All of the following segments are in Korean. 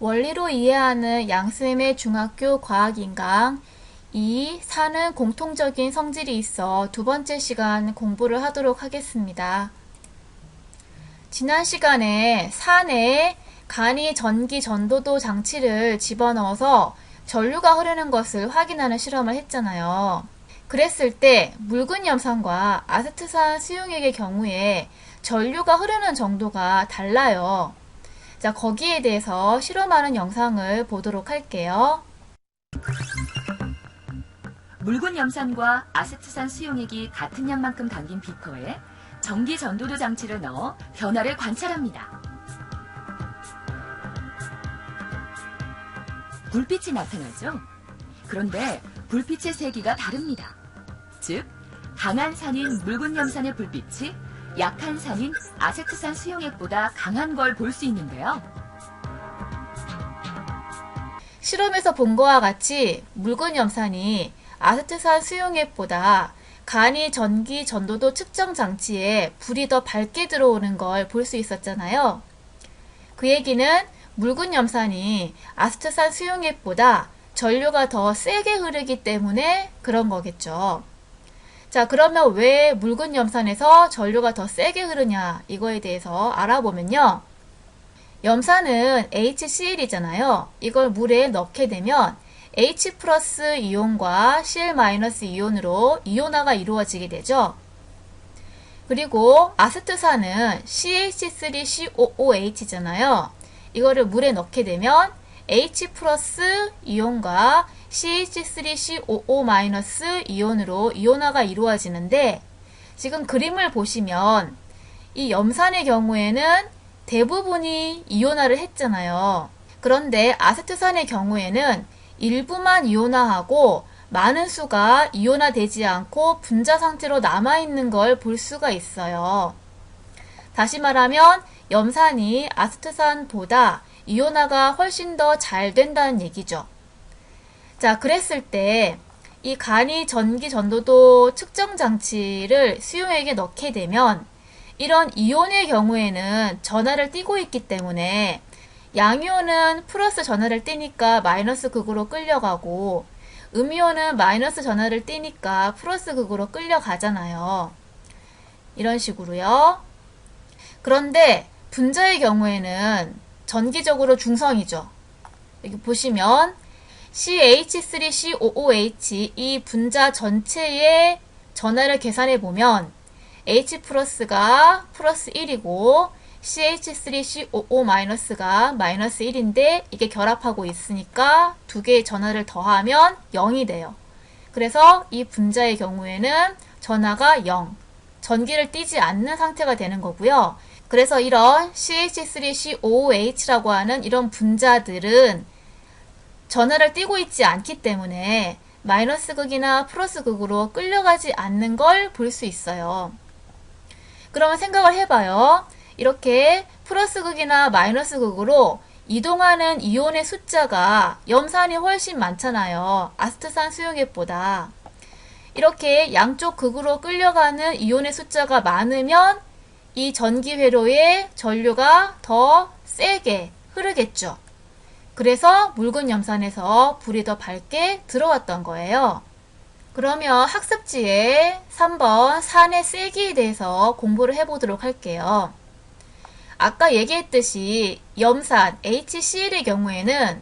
원리로 이해하는 양쌤의 중학교 과학인강 2. 산은 공통적인 성질이 있어 두 번째 시간 공부를 하도록 하겠습니다. 지난 시간에 산에 간이 전기 전도도 장치를 집어넣어서 전류가 흐르는 것을 확인하는 실험을 했잖아요. 그랬을 때 묽은 염산과 아세트산 수용액의 경우에 전류가 흐르는 정도가 달라요. 자, 거기에 대해서 실험하는 영상을 보도록 할게요. 묽은 염산과 아세트산 수용액이 같은 양만큼 담긴 비커에 전기 전도도 장치를 넣어 변화를 관찰합니다. 불빛이 나타나죠? 그런데 불빛의 세기가 다릅니다. 즉, 강한 산인 묽은 염산의 불빛이 약한 산인 아세트산 수용액보다 강한 걸 볼 수 있는데요. 실험에서 본 것과 같이 묽은 염산이 아세트산 수용액보다 간이 전기 전도도 측정 장치에 불이 더 밝게 들어오는 걸 볼 수 있었잖아요. 그 얘기는 묽은 염산이 아세트산 수용액보다 전류가 더 세게 흐르기 때문에 그런 거겠죠. 자, 그러면 왜 묽은 염산에서 전류가 더 세게 흐르냐 이거에 대해서 알아보면요. 염산은 HCl이잖아요. 이걸 물에 넣게 되면 H 플러스 이온과 Cl 마이너스 이온으로 이온화가 이루어지게 되죠. 그리고 아세트산은 CH3COOH잖아요. 이거를 물에 넣게 되면 H 플러스 이온과 CH3COO 마이너스 이온으로 이온화가 이루어지는데, 지금 그림을 보시면 이 염산의 경우에는 대부분이 이온화를 했잖아요. 그런데 아세트산의 경우에는 일부만 이온화하고 많은 수가 이온화되지 않고 분자 상태로 남아있는 걸 볼 수가 있어요. 다시 말하면 염산이 아세트산보다 이온화가 훨씬 더 잘 된다는 얘기죠. 자, 그랬을 때 이 간이 전기 전도도 측정 장치를 수용액에 넣게 되면 이런 이온의 경우에는 전하를 띠고 있기 때문에 양이온은 플러스 전하를 띠니까 마이너스 극으로 끌려가고, 음이온은 마이너스 전하를 띠니까 플러스 극으로 끌려가잖아요. 이런 식으로요. 그런데 분자의 경우에는 전기적으로 중성이죠. 여기 보시면 CH3COOH 이 분자 전체의 전하를 계산해 보면 H 플러스가 플러스 1이고 CH3COO 마이너스가 마이너스 1인데 이게 결합하고 있으니까 두 개의 전하를 더하면 0이 돼요. 그래서 이 분자의 경우에는 전하가 0, 전기를 띠지 않는 상태가 되는 거고요. 그래서 이런 CH3COOH라고 하는 이런 분자들은 전하를 띠고 있지 않기 때문에 마이너스 극이나 플러스 극으로 끌려가지 않는 걸 볼 수 있어요. 그러면 생각을 해봐요. 이렇게 플러스 극이나 마이너스 극으로 이동하는 이온의 숫자가 염산이 훨씬 많잖아요. 아세트산 수용액보다. 이렇게 양쪽 극으로 끌려가는 이온의 숫자가 많으면 이 전기 회로에 전류가 더 세게 흐르겠죠. 그래서 묽은 염산에서 불이 더 밝게 들어왔던 거예요. 그러면 학습지에 3번 산의 세기에 대해서 공부를 해보도록 할게요. 아까 얘기했듯이 염산 HCl의 경우에는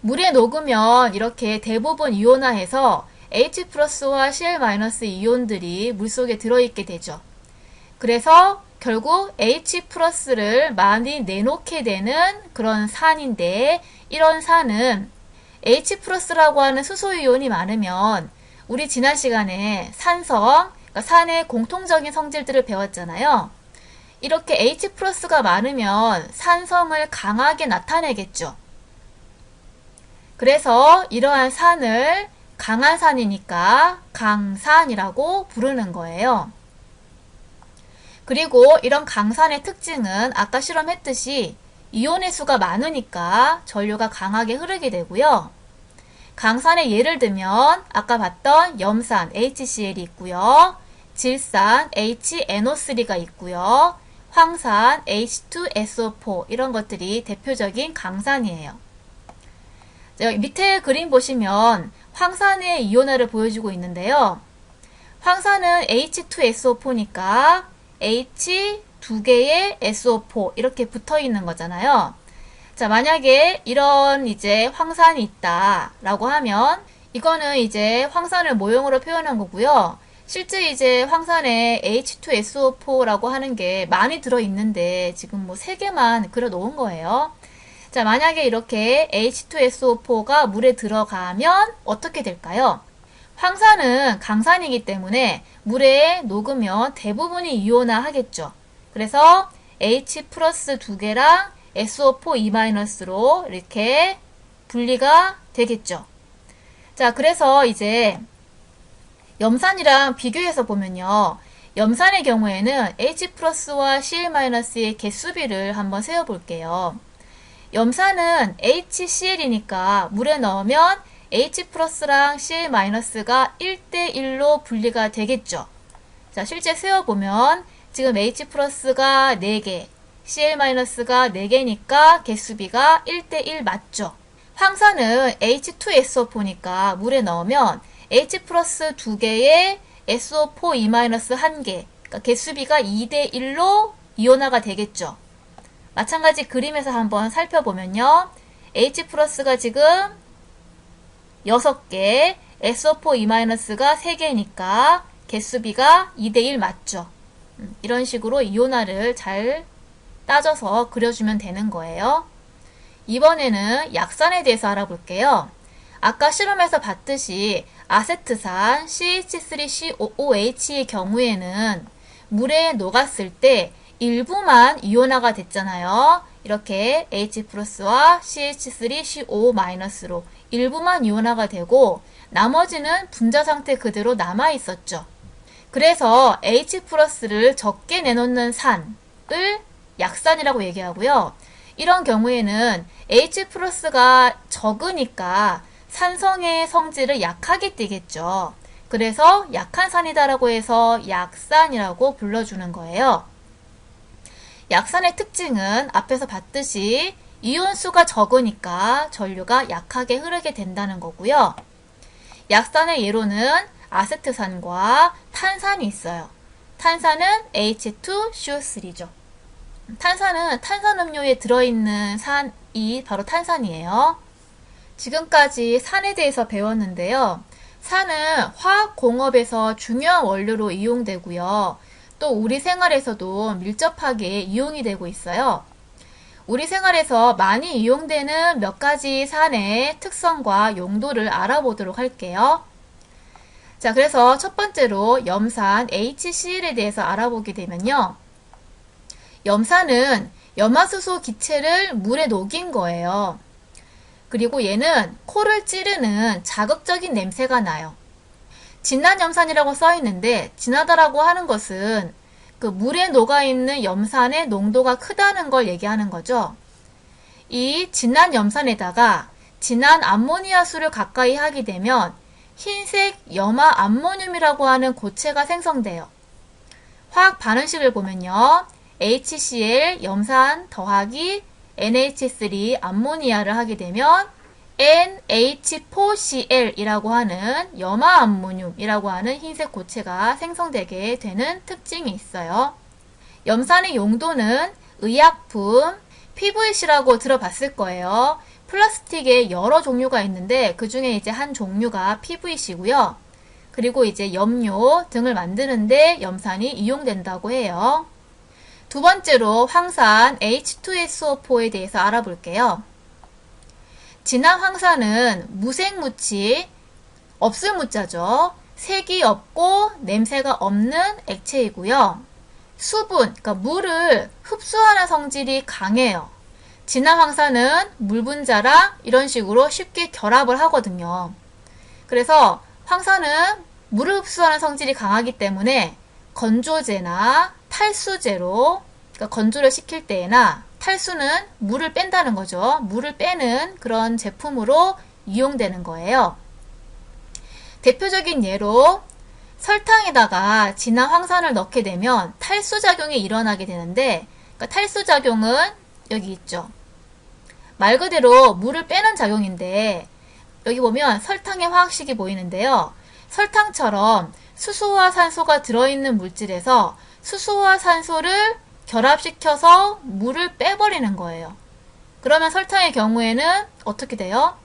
물에 녹으면 이렇게 대부분 이온화해서 H 플러스와 Cl 마이너스 이온들이 물속에 들어있게 되죠. 그래서 결국 H 플러스를 많이 내놓게 되는 그런 산인데, 이런 산은 H 플러스라고 하는 수소이온이 많으면 우리 지난 시간에 산성, 그러니까 산의 공통적인 성질들을 배웠잖아요. 이렇게 H 플러스가 많으면 산성을 강하게 나타내겠죠. 그래서 이러한 산을 강한 산이니까 강산이라고 부르는 거예요. 그리고 이런 강산의 특징은 아까 실험했듯이 이온의 수가 많으니까 전류가 강하게 흐르게 되고요. 강산의 예를 들면 아까 봤던 염산 HCl이 있고요. 질산 HNO3가 있고요. 황산 H2SO4 이런 것들이 대표적인 강산이에요. 여기 밑에 그림 보시면 황산의 이온화를 보여주고 있는데요. 황산은 H2SO4니까 H 두 개의 SO4 이렇게 붙어 있는 거잖아요. 자, 만약에 이런 이제 황산이 있다라고 하면 이거는 이제 황산을 모형으로 표현한 거고요. 실제 이제 황산에 H2SO4라고 하는 게 많이 들어있는데 지금 뭐 3개만 그려 놓은 거예요. 자, 만약에 이렇게 H2SO4가 물에 들어가면 어떻게 될까요? 황산은 강산이기 때문에 물에 녹으면 대부분이 이온화 하겠죠. 그래서 H 플러스 2개랑 SO4 E-로 이렇게 분리가 되겠죠. 자, 그래서 이제 염산이랑 비교해서 보면요. 염산의 경우에는 H 플러스와 Cl-의 개수비를 한번 세어볼게요. 염산은 HCl이니까 물에 넣으면 H 플러스랑 Cl-가 1대1로 분리가 되겠죠. 자, 실제 세어보면 지금 H 플러스가 4개, Cl-가 4개니까 개수비가 1대1 맞죠. 황산은 H2SO4니까 물에 넣으면 H 플러스 2개에 SO4 E-1개, 그러니까 개수비가 2대1로 이온화가 되겠죠. 마찬가지 그림에서 한번 살펴보면요. H 플러스가 지금 6개, SO4 E-가 3개니까 개수비가 2대1 맞죠. 이런 식으로 이온화를 잘 따져서 그려주면 되는 거예요. 이번에는 약산에 대해서 알아볼게요. 아까 실험에서 봤듯이 아세트산 CH3COOH의 경우에는 물에 녹았을 때 일부만 이온화가 됐잖아요. 이렇게 H 플러스와 CH3CO-로 일부만 이온화가 되고 나머지는 분자 상태 그대로 남아 있었죠. 그래서 H 플러스를 적게 내놓는 산을 약산이라고 얘기하고요. 이런 경우에는 H 플러스가 적으니까 산성의 성질을 약하게 띠겠죠. 그래서 약한 산이다라고 해서 약산이라고 불러주는 거예요. 약산의 특징은 앞에서 봤듯이 이온수가 적으니까 전류가 약하게 흐르게 된다는 거고요. 약산의 예로는 아세트산과 탄산이 있어요. 탄산은 H2CO3죠. 탄산은 탄산음료에 들어있는 산이 바로 탄산이에요. 지금까지 산에 대해서 배웠는데요. 산은 화학공업에서 중요한 원료로 이용되고요. 또 우리 생활에서도 밀접하게 이용이 되고 있어요. 우리 생활에서 많이 이용되는 몇 가지 산의 특성과 용도를 알아보도록 할게요. 자, 그래서 첫 번째로 염산 HCl에 대해서 알아보게 되면요. 염산은 염화수소 기체를 물에 녹인 거예요. 그리고 얘는 코를 찌르는 자극적인 냄새가 나요. 진한 염산이라고 써 있는데 진하다라고 하는 것은 그 물에 녹아있는 염산의 농도가 크다는 걸 얘기하는 거죠. 이 진한 염산에다가 진한 암모니아수를 가까이 하게 되면 흰색 염화 암모늄이라고 하는 고체가 생성돼요. 화학 반응식을 보면요. HCl 염산 더하기 NH3 암모니아를 하게 되면 NH4Cl 이라고 하는 염화 암모늄이라고 하는 흰색 고체가 생성되게 되는 특징이 있어요. 염산의 용도는 의약품, PVC라고 들어봤을 거예요. 플라스틱에 여러 종류가 있는데 그 중에 이제 한 종류가 PVC고요. 그리고 이제 염료 등을 만드는데 염산이 이용된다고 해요. 두 번째로 황산 H2SO4에 대해서 알아볼게요. 진한 황산은 무색무치, 없을 무자죠. 색이 없고 냄새가 없는 액체이고요. 수분, 그러니까 물을 흡수하는 성질이 강해요. 진한 황산은 물 분자랑 이런 식으로 쉽게 결합을 하거든요. 그래서 황산은 물을 흡수하는 성질이 강하기 때문에 건조제나 탈수제로, 그러니까 건조를 시킬 때나 탈수는 물을 뺀다는 거죠. 물을 빼는 그런 제품으로 이용되는 거예요. 대표적인 예로 설탕에다가 진한 황산을 넣게 되면 탈수작용이 일어나게 되는데, 그러니까 탈수작용은 여기 있죠. 말 그대로 물을 빼는 작용인데 여기 보면 설탕의 화학식이 보이는데요. 설탕처럼 수소와 산소가 들어있는 물질에서 수소와 산소를 결합시켜서 물을 빼버리는 거예요. 그러면 설탕의 경우에는 어떻게 돼요?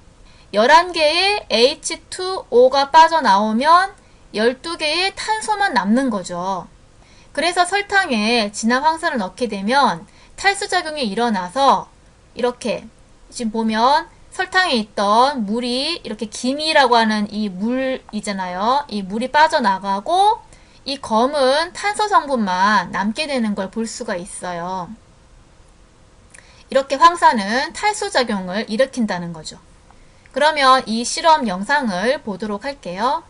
11개의 H2O가 빠져나오면 12개의 탄소만 남는 거죠. 그래서 설탕에 진한 황산을 넣게 되면 탈수작용이 일어나서 이렇게 지금 보면 설탕에 있던 물이 이렇게 기미라고 하는 이 물이잖아요. 이 물이 빠져나가고 이 검은 탄소 성분만 남게 되는 걸 볼 수가 있어요. 이렇게 황산은 탈수작용을 일으킨다는 거죠. 그러면 이 실험 영상을 보도록 할게요.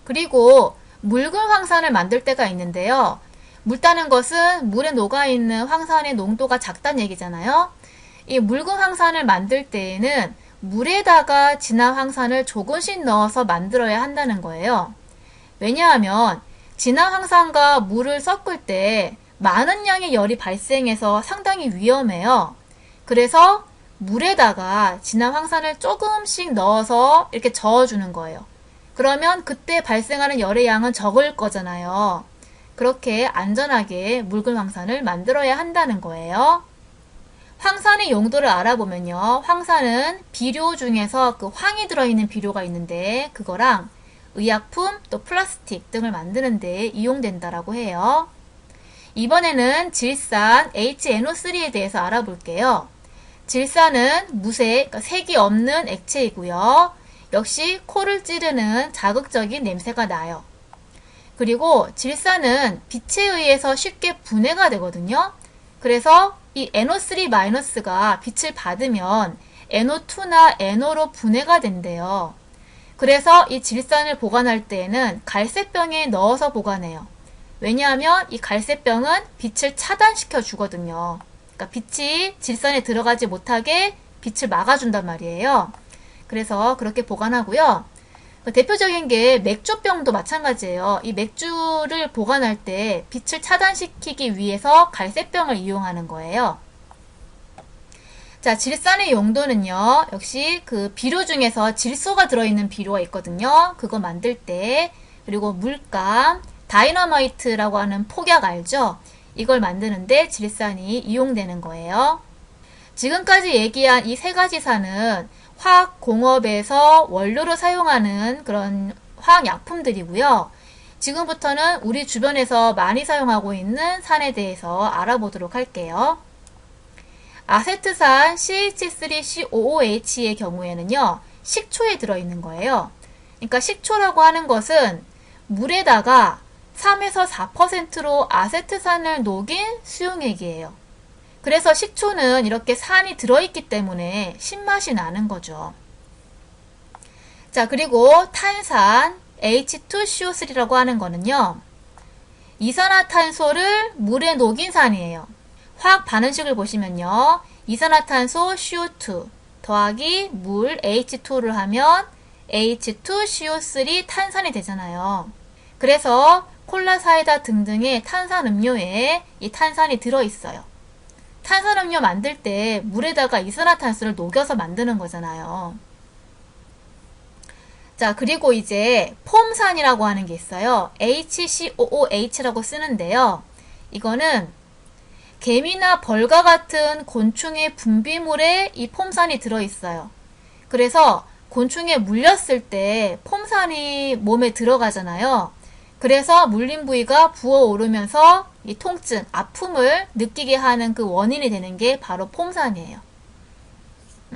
그리고 묽은 황산을 만들 때가 있는데요. 묽다는 것은 물에 녹아있는 황산의 농도가 작다는 얘기잖아요. 이 묽은 황산을 만들 때에는 물에다가 진한 황산을 조금씩 넣어서 만들어야 한다는 거예요. 왜냐하면 진한 황산과 물을 섞을 때 많은 양의 열이 발생해서 상당히 위험해요. 그래서 물에다가 진한 황산을 조금씩 넣어서 이렇게 저어주는 거예요. 그러면 그때 발생하는 열의 양은 적을 거잖아요. 그렇게 안전하게 묽은 황산을 만들어야 한다는 거예요. 황산의 용도를 알아보면요. 황산은 비료 중에서 그 황이 들어있는 비료가 있는데 그거랑 의약품 또 플라스틱 등을 만드는 데 이용된다라고 해요. 이번에는 질산 HNO3에 대해서 알아볼게요. 질산은 무색, 그러니까 색이 없는 액체이고요. 역시 코를 찌르는 자극적인 냄새가 나요. 그리고 질산은 빛에 의해서 쉽게 분해가 되거든요. 그래서 이 NO3-가 빛을 받으면 NO2나 NO로 분해가 된대요. 그래서 이 질산을 보관할 때에는 갈색병에 넣어서 보관해요. 왜냐하면 이 갈색병은 빛을 차단시켜 주거든요. 그러니까 빛이 질산에 들어가지 못하게 빛을 막아준단 말이에요. 그래서 그렇게 보관하고요. 대표적인 게 맥주병도 마찬가지예요. 이 맥주를 보관할 때 빛을 차단시키기 위해서 갈색병을 이용하는 거예요. 자, 질산의 용도는요. 역시 그 비료 중에서 질소가 들어있는 비료가 있거든요. 그거 만들 때 그리고 물감, 다이너마이트라고 하는 폭약 알죠? 이걸 만드는데 질산이 이용되는 거예요. 지금까지 얘기한 이 세 가지 산은 화학공업에서 원료로 사용하는 그런 화학약품들이고요. 지금부터는 우리 주변에서 많이 사용하고 있는 산에 대해서 알아보도록 할게요. 아세트산 CH3COOH의 경우에는요. 식초에 들어있는 거예요. 그러니까 식초라고 하는 것은 물에다가 3에서 4%로 아세트산을 녹인 수용액이에요. 그래서 식초는 이렇게 산이 들어있기 때문에 신맛이 나는 거죠. 자, 그리고 탄산 H2CO3라고 하는 거는요. 이산화탄소를 물에 녹인 산이에요. 화학 반응식을 보시면요. 이산화탄소 CO2 더하기 물 H2를 하면 H2CO3 탄산이 되잖아요. 그래서 콜라, 사이다 등등의 탄산음료에 이 탄산이 들어있어요. 탄산음료 만들 때 물에다가 이산화탄소를 녹여서 만드는 거잖아요. 자, 그리고 이제 폼산이라고 하는 게 있어요. HCOOH라고 쓰는데요. 이거는 개미나 벌과 같은 곤충의 분비물에 이 폼산이 들어있어요. 그래서 곤충에 물렸을 때 폼산이 몸에 들어가잖아요. 그래서 물린 부위가 부어오르면서 이 통증, 아픔을 느끼게 하는 그 원인이 되는 게 바로 폼산이에요.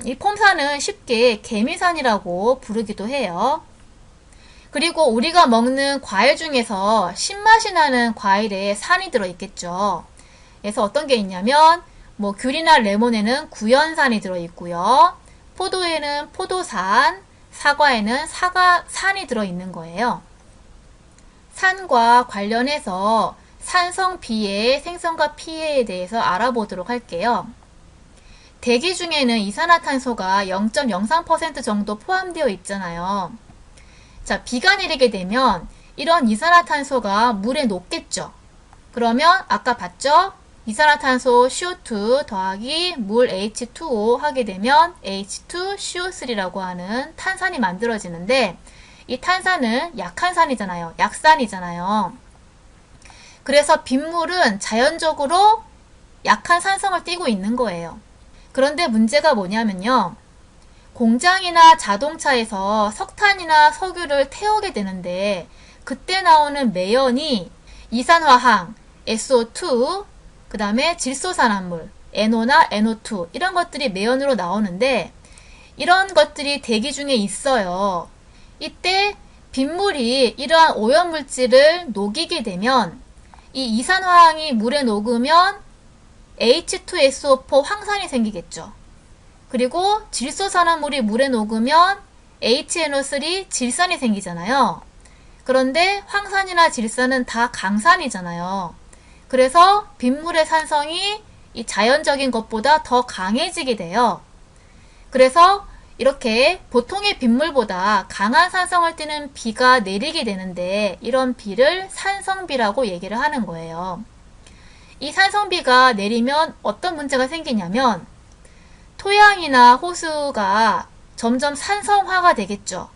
이 폼산은 쉽게 개미산이라고 부르기도 해요. 그리고 우리가 먹는 과일 중에서 신맛이 나는 과일에 산이 들어있겠죠. 그래서 어떤 게 있냐면 뭐 귤이나 레몬에는 구연산이 들어있고요. 포도에는 포도산, 사과에는 사과산이 들어있는 거예요. 산과 관련해서 산성 비의 생성과 피해에 대해서 알아보도록 할게요. 대기 중에는 이산화탄소가 0.03% 정도 포함되어 있잖아요. 자, 비가 내리게 되면 이런 이산화탄소가 물에 녹겠죠. 그러면 아까 봤죠? 이산화탄소 CO2 더하기 물 H2O 하게 되면 H2CO3라고 하는 탄산이 만들어지는데 이 탄산은 약한산이잖아요. 약산이잖아요. 그래서 빗물은 자연적으로 약한 산성을 띠고 있는 거예요. 그런데 문제가 뭐냐면요. 공장이나 자동차에서 석탄이나 석유를 태우게 되는데 그때 나오는 매연이 이산화황, SO2, 그 다음에 질소산화물, NO나 NO2 이런 것들이 매연으로 나오는데 이런 것들이 대기 중에 있어요. 이때 빗물이 이러한 오염물질을 녹이게 되면 이 이산화황이 물에 녹으면 H2SO4 황산이 생기겠죠. 그리고 질소산화물이 물에 녹으면 HNO3 질산이 생기잖아요. 그런데 황산이나 질산은 다 강산이잖아요. 그래서 빗물의 산성이 이 자연적인 것보다 더 강해지게 돼요. 그래서 이렇게 보통의 빗물보다 강한 산성을 띠는 비가 내리게 되는데 이런 비를 산성비라고 얘기를 하는 거예요. 이 산성비가 내리면 어떤 문제가 생기냐면 토양이나 호수가 점점 산성화가 되겠죠.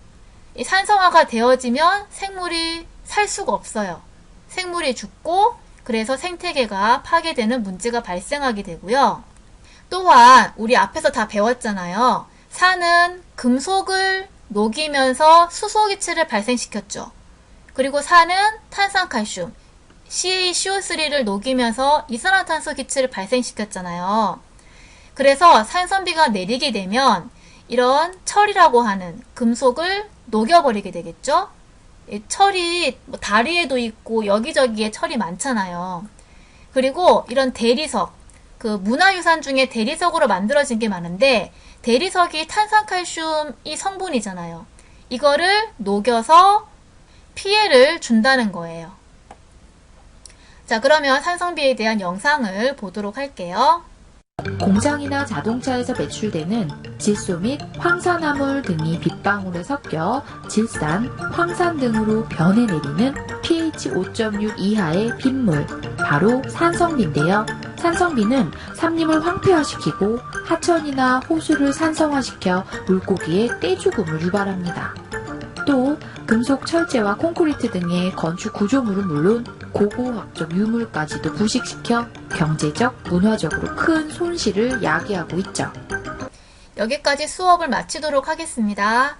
이 산성화가 되어지면 생물이 살 수가 없어요. 생물이 죽고 그래서 생태계가 파괴되는 문제가 발생하게 되고요. 또한 우리 앞에서 다 배웠잖아요. 산은 금속을 녹이면서 수소기체를 발생시켰죠. 그리고 산은 탄산칼슘, CaCO3를 녹이면서 이산화탄소 기체를 발생시켰잖아요. 그래서 산성비가 내리게 되면 이런 철이라고 하는 금속을 녹여버리게 되겠죠. 철이 다리에도 있고 여기저기에 철이 많잖아요. 그리고 이런 대리석, 그 문화유산 중에 대리석으로 만들어진 게 많은데 대리석이 탄산칼슘이 성분이잖아요. 이거를 녹여서 피해를 준다는 거예요. 자, 그러면 산성비에 대한 영상을 보도록 할게요. 공장이나 자동차에서 배출되는 질소 및 황산화물 등이 빗방울에 섞여 질산, 황산 등으로 변해내리는 pH 5.6 이하의 빗물, 바로 산성비인데요. 산성비는 산림을 황폐화시키고 하천이나 호수를 산성화시켜 물고기의 떼죽음을 유발합니다. 또 금속, 철제와 콘크리트 등의 건축 구조물은 물론 고고학적 유물까지도 부식시켜 경제적, 문화적으로 큰 손실을 야기하고 있죠. 여기까지 수업을 마치도록 하겠습니다.